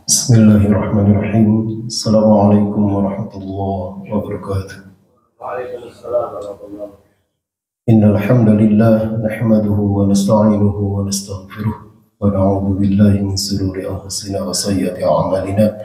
Bismillahirrahmanirrahim. Assalamualaikum warahmatullahi wabarakatuh. Waalaikumsalam warahmatullahi wabarakatuh. Innal hamdalillah nahmaduhu wa nasta'inuhu wa nastaghfiruh wa na'udzu billahi min shururi anfusina wa sayyiati a'malina.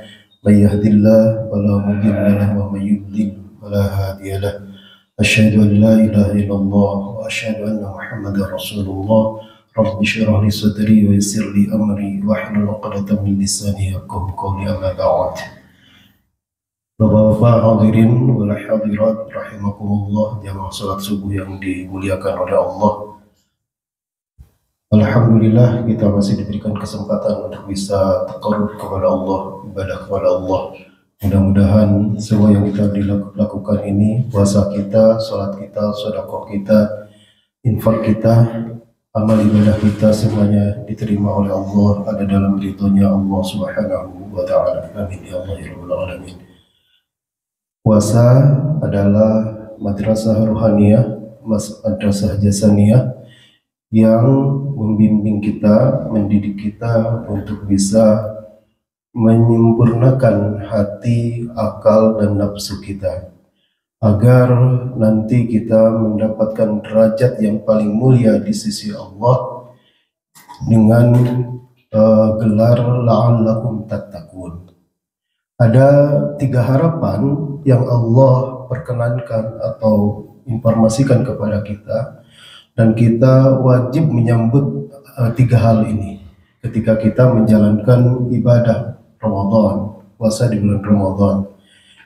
May yahdihillahu fala mudilla lahu wa may yudlil fala hadiya lahu. Asyhadu an la ilaha illallah wa asyhadu anna Muhammadar Rasulullah. Rabbi shrah li sadri wa yassir li amri wahlul 'uqdatam min lisani yafqahu qawli, amma ba'd. Bapak-bapak hadirin wal hadirat rahimakumullah, jamaah salat subuh yang dimuliakan oleh Allah. Alhamdulillah kita masih diberikan kesempatan untuk bisa taqarrub kepada Allah, ibadah kepada Allah. Mudah-mudahan semua yang kita lakukan ini, puasa kita, salat kita, sedekah kita, infak kita, amal ibadah kita, semuanya diterima oleh Allah, ada dalam ridhonya Allah Subhanahu wa ta'ala. Amin ya Allah ya Rabbal alamin. Puasa adalah madrasah ruhaniyah, madrasah jasaniyah yang membimbing kita, mendidik kita untuk bisa menyempurnakan hati, akal, dan nafsu kita, agar nanti kita mendapatkan derajat yang paling mulia di sisi Allah dengan gelar la'allakum tattaqun. Ada 3 harapan yang Allah perkenankan atau informasikan kepada kita, dan kita wajib menyambut 3 hal ini ketika kita menjalankan ibadah Ramadan, puasa di bulan Ramadan.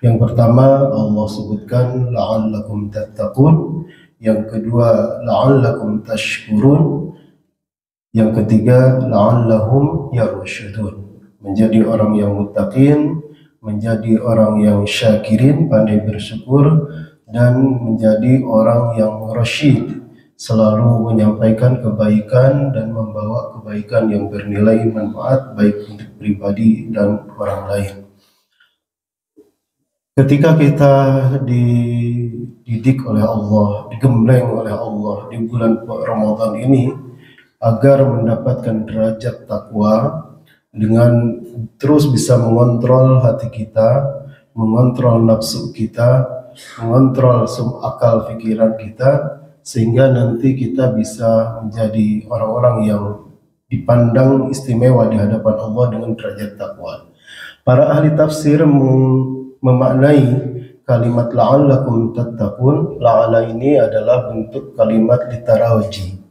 Yang pertama Allah sebutkan la'allakum tattaqun, yang kedua la'allakum tashkurun, yang ketiga la'allahum yarsyudun, menjadi orang yang muttaqin, menjadi orang yang syakirin, pandai bersyukur, dan menjadi orang yang rasyid, selalu menyampaikan kebaikan dan membawa kebaikan yang bernilai manfaat baik untuk pribadi dan orang lain. Ketika kita dididik oleh Allah, digembleng oleh Allah di bulan Ramadan ini agar mendapatkan derajat takwa dengan terus bisa mengontrol hati kita, mengontrol nafsu kita, mengontrol akal pikiran kita, sehingga nanti kita bisa menjadi orang-orang yang dipandang istimewa di hadapan Allah dengan derajat takwa. Para ahli tafsir memaknai kalimat la'allakum tattaqun, la'ala ini adalah bentuk kalimat litaraji.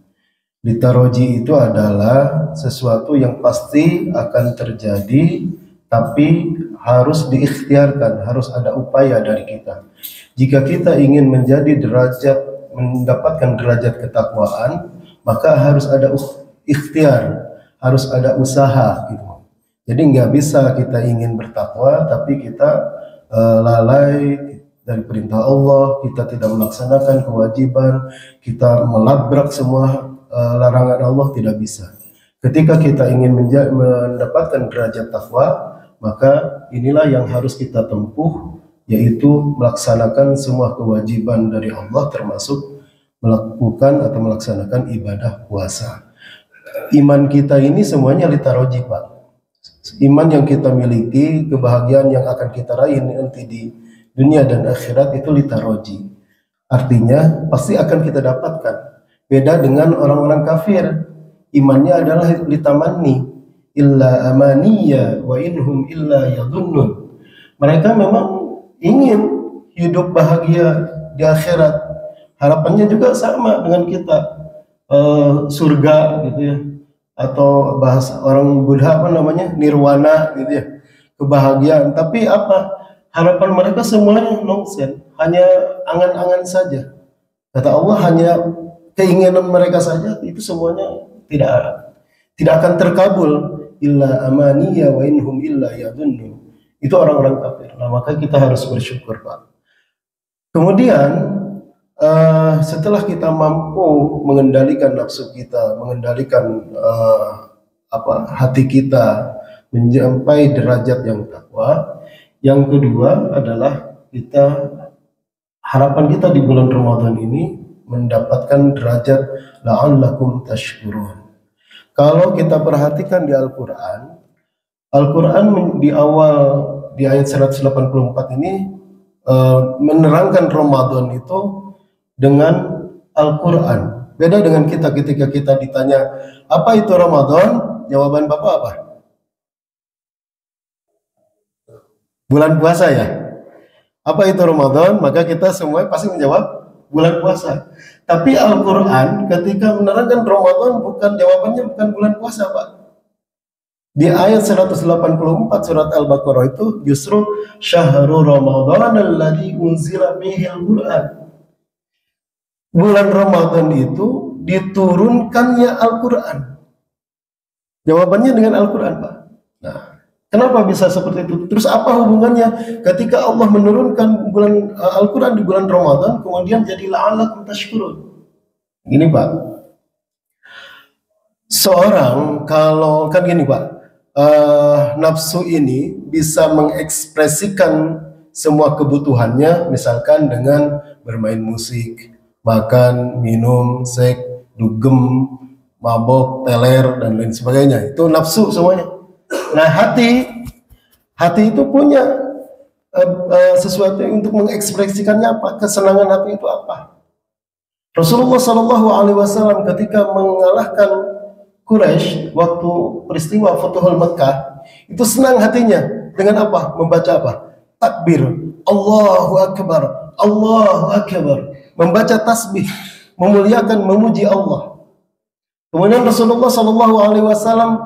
Litaraji itu adalah sesuatu yang pasti akan terjadi, tapi harus diikhtiarkan, harus ada upaya dari kita. Jika kita ingin mendapatkan derajat ketakwaan, maka harus ada ikhtiar, harus ada usaha gitu. Jadi nggak bisa kita ingin bertakwa tapi kita lalai dari perintah Allah, kita tidak melaksanakan kewajiban, kita melabrak semua larangan Allah, tidak bisa. Ketika kita ingin mendapatkan derajat takwa, maka inilah yang harus kita tempuh, yaitu melaksanakan semua kewajiban dari Allah, termasuk melakukan atau melaksanakan ibadah puasa. Iman kita ini semuanya litaraji, Pak. Iman yang kita miliki, kebahagiaan yang akan kita raih nanti di dunia dan akhirat itu litaraji. Artinya pasti akan kita dapatkan. Beda dengan orang-orang kafir, imannya adalah litamanni, illa amaniya wa inhum illa yadhunnun. Mereka memang ingin hidup bahagia di akhirat, harapannya juga sama dengan kita, surga gitu ya, atau bahasa orang Buddha apa namanya, nirwana gitu ya, kebahagiaan. Tapi apa harapan mereka? Semuanya nonsen, hanya angan-angan saja. Kata Allah, hanya keinginan mereka saja, itu semuanya tidak akan terkabul. Illa amaniya wa inhum illa yadhunnun. Itu orang-orang kafir. Nah, maka kita harus bersyukur, Pak. Kemudian setelah kita mampu mengendalikan nafsu kita, mengendalikan hati kita, mencapai derajat yang takwa, yang kedua adalah harapan kita di bulan Ramadan ini mendapatkan derajat la'allakum tashkurun. Kalau kita perhatikan di Al-Quran, Al-Quran di awal di ayat 184 ini menerangkan Ramadan itu dengan Al-Quran. Beda dengan kita ketika kita ditanya apa itu Ramadan, jawaban Bapak apa? Bulan puasa ya. Apa itu Ramadan? Maka kita semua pasti menjawab bulan puasa. Tapi Al-Quran ketika menerangkan Ramadan jawabannya bukan bulan puasa, Pak. Di ayat 184 surat Al-Baqarah itu justru syahrul Ramadan alladzi unzila fihi al-Qur'an. Bulan Ramadan itu diturunkannya Al-Quran. Jawabannya dengan Al-Quran, Pak. Nah, kenapa bisa seperti itu? Terus apa hubungannya ketika Allah menurunkan bulan Al-Quran di bulan Ramadan, kemudian jadi la'allakum tashkurun? Gini, Pak. Seorang kalau kan gini, Pak. Nafsu ini bisa mengekspresikan semua kebutuhannya, misalkan dengan bermain musik, makan, minum, seks, dugem, mabok, teler, dan lain sebagainya. Itu nafsu semuanya. Nah, hati itu punya sesuatu untuk mengekspresikannya apa? Kesenangan hati itu apa? Rasulullah Shallallahu Alaihi Wasallam ketika mengalahkan Quraisy waktu peristiwa Futuhul Mekah itu senang hatinya dengan apa? Membaca apa? Takbir, Allahu Akbar, Allahu Akbar, membaca tasbih, memuliakan, memuji Allah. Kemudian Rasulullah Shallallahu Alaihi Wasallam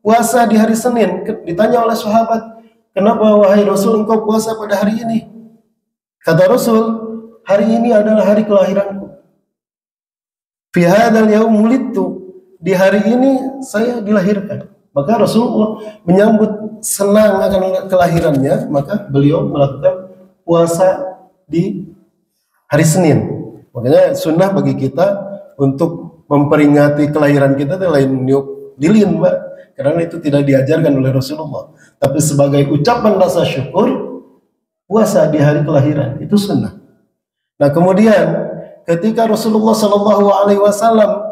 puasa di hari Senin. Ditanya oleh sahabat, kenapa wahai Rasul engkau puasa pada hari ini? Kata Rasul, hari ini adalah hari kelahiranku. Fi hadzal yaum wulidtu. Di hari ini saya dilahirkan. Maka Rasulullah menyambut senang akan kelahirannya, maka beliau melakukan puasa di hari Senin. Makanya sunnah bagi kita untuk memperingati kelahiran kita itu lain niup lilin, Mbak. Karena itu tidak diajarkan oleh Rasulullah. Tapi sebagai ucapan rasa syukur, puasa di hari kelahiran itu sunnah. Nah, kemudian ketika Rasulullah Shallallahu Alaihi Wasallam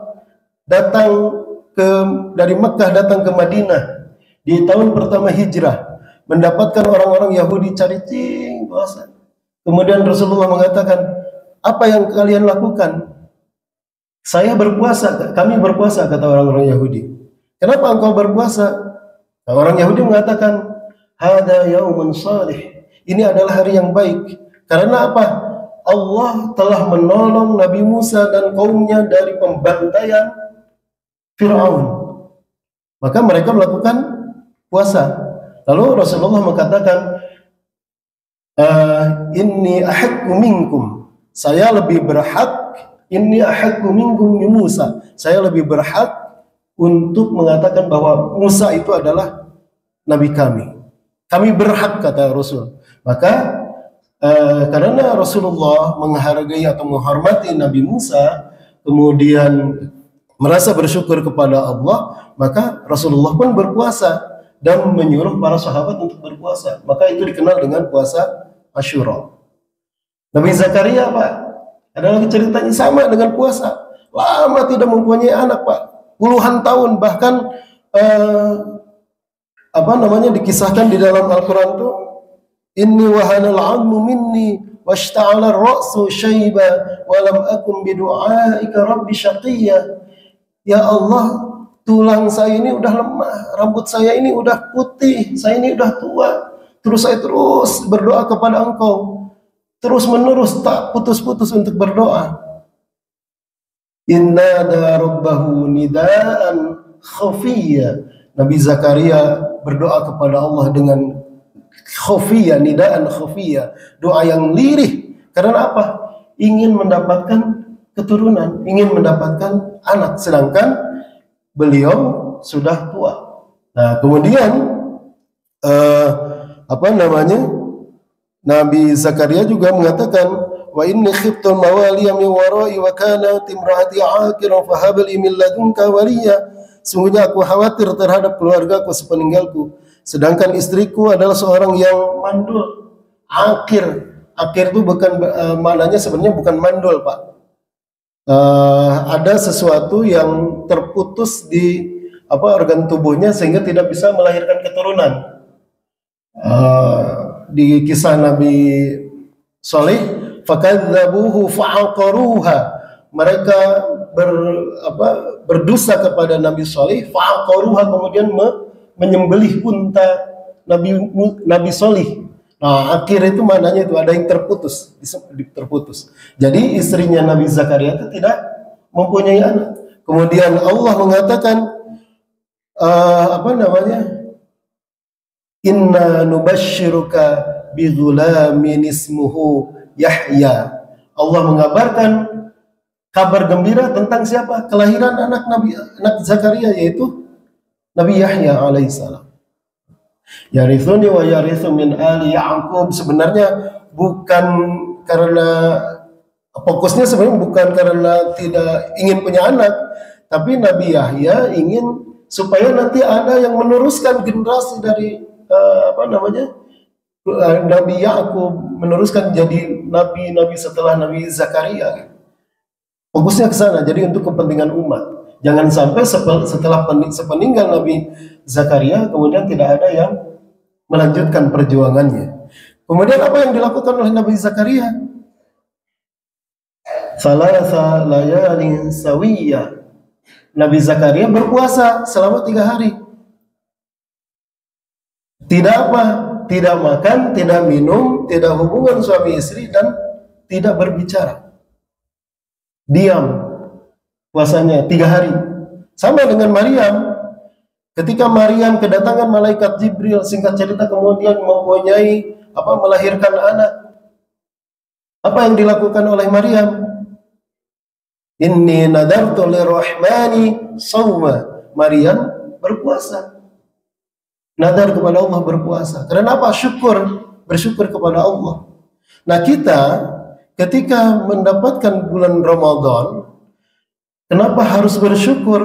datang dari Mekah datang ke Madinah di tahun pertama hijrah, mendapatkan orang-orang Yahudi cari-cing puasa. Kemudian Rasulullah mengatakan, apa yang kalian lakukan? Saya berpuasa, kami berpuasa, kata orang-orang Yahudi. Kenapa engkau berpuasa? Nah, orang Yahudi mengatakan, hada yaumun salih. Ini adalah hari yang baik. Karena apa? Allah telah menolong Nabi Musa dan kaumnya dari pembantaian Fir'aun. Maka mereka melakukan puasa. Lalu Rasulullah mengatakan, inni ahaqqu minkum. Saya lebih berhak, inni ahaqqu minkum bi Musa. Saya lebih berhak untuk mengatakan bahwa Musa itu adalah nabi kami. Kami berhak, kata Rasul. Maka karena Rasulullah menghargai atau menghormati Nabi Musa, kemudian merasa bersyukur kepada Allah, maka Rasulullah pun berpuasa dan menyuruh para sahabat untuk berpuasa. Maka itu dikenal dengan puasa Asyura. Nabi Zakaria, Pak, ada lagi ceritanya sama dengan puasa. Lama tidak mempunyai anak, Pak. Puluhan tahun, bahkan dikisahkan di dalam Al-Quran itu, inni wahanal 'azmu minni washta'ala ar-ra'su shayba wa lam akun bidu'aika rabbi syaqiyya. Ya Allah, tulang saya ini udah lemah, rambut saya ini udah putih, saya ini udah tua. Terus saya terus berdoa kepada Engkau, terus menerus tak putus-putus untuk berdoa. Inna da rabbahu nidaan khafiyya. Nabi Zakaria berdoa kepada Allah dengan khafiyya, nidaan khafiyya, doa yang lirih. Karena apa? Ingin mendapatkan keturunan, ingin mendapatkan anak, sedangkan beliau sudah tua. Nah, kemudian Nabi Zakaria juga mengatakan, wa inni khiftul mawaliya min wara'i wa kanat imraati 'aqiran fa hab li min ladunka waliya. Sungguhnya aku khawatir terhadap keluargaku sepeninggalku, sedangkan istriku adalah seorang yang mandul. Aqir itu bukan maknanya sebenarnya bukan mandul, Pak. Ada sesuatu yang terputus di organ tubuhnya sehingga tidak bisa melahirkan keturunan. Di kisah Nabi Saleh, fakadzabuhu fa'aqaruha, mereka berdosa kepada Nabi Saleh, fa'aqaruha, kemudian menyembelih unta Nabi Saleh. Nah, akhir itu maknanya itu ada yang terputus. Jadi istrinya Nabi Zakaria itu tidak mempunyai anak. Kemudian Allah mengatakan inna nubashiruka bighulamin ismuhu Yahya. Allah mengabarkan kabar gembira tentang siapa? Kelahiran anak Zakaria, yaitu Nabi Yahya alaihissalam. Yarithuni wa yarithu min ali Ya'qub. Sebenarnya bukan karena fokusnya sebenarnya bukan karena tidak ingin punya anak, tapi Nabi Yahya ingin supaya nanti ada yang meneruskan generasi dari Nabi Ya'qub, meneruskan jadi nabi setelah Nabi Zakaria. Fokusnya ke sana. Jadi untuk kepentingan umat. Jangan sampai sepeninggal Nabi Zakaria kemudian tidak ada yang melanjutkan perjuangannya. Kemudian apa yang dilakukan oleh Nabi Zakaria? Salatha layalin sawiyya. Nabi Zakaria berpuasa selama 3 hari. Tidak makan, tidak minum, tidak hubungan suami istri, dan tidak berbicara. Diam puasanya 3 hari. Sama dengan Maryam. Ketika Maryam kedatangan malaikat Jibril, singkat cerita kemudian mempunyai melahirkan anak. Apa yang dilakukan oleh Maryam? Inni nadartu lirrahmani shawma. Maryam berpuasa. Nadar kepada Allah berpuasa. Kenapa? Bersyukur kepada Allah. Nah, kita ketika mendapatkan bulan Ramadan, kenapa harus bersyukur?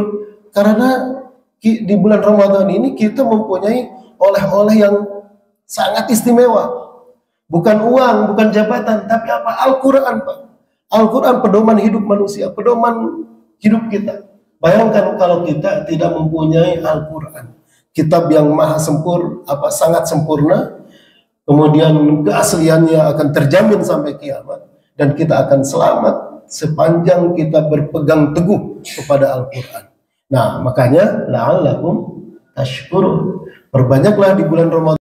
Karena di bulan Ramadan ini kita mempunyai oleh-oleh yang sangat istimewa. Bukan uang, bukan jabatan, tapi apa? Al-Quran, Pak. Al-Quran pedoman hidup manusia, pedoman hidup kita. Bayangkan kalau kita tidak mempunyai Al-Quran, kitab yang sangat sempurna, kemudian keasliannya akan terjamin sampai kiamat, dan kita akan selamat sepanjang kita berpegang teguh kepada Al-Quran. Nah, makanya la'allakum tashkurun. Perbanyaklah di bulan Ramadan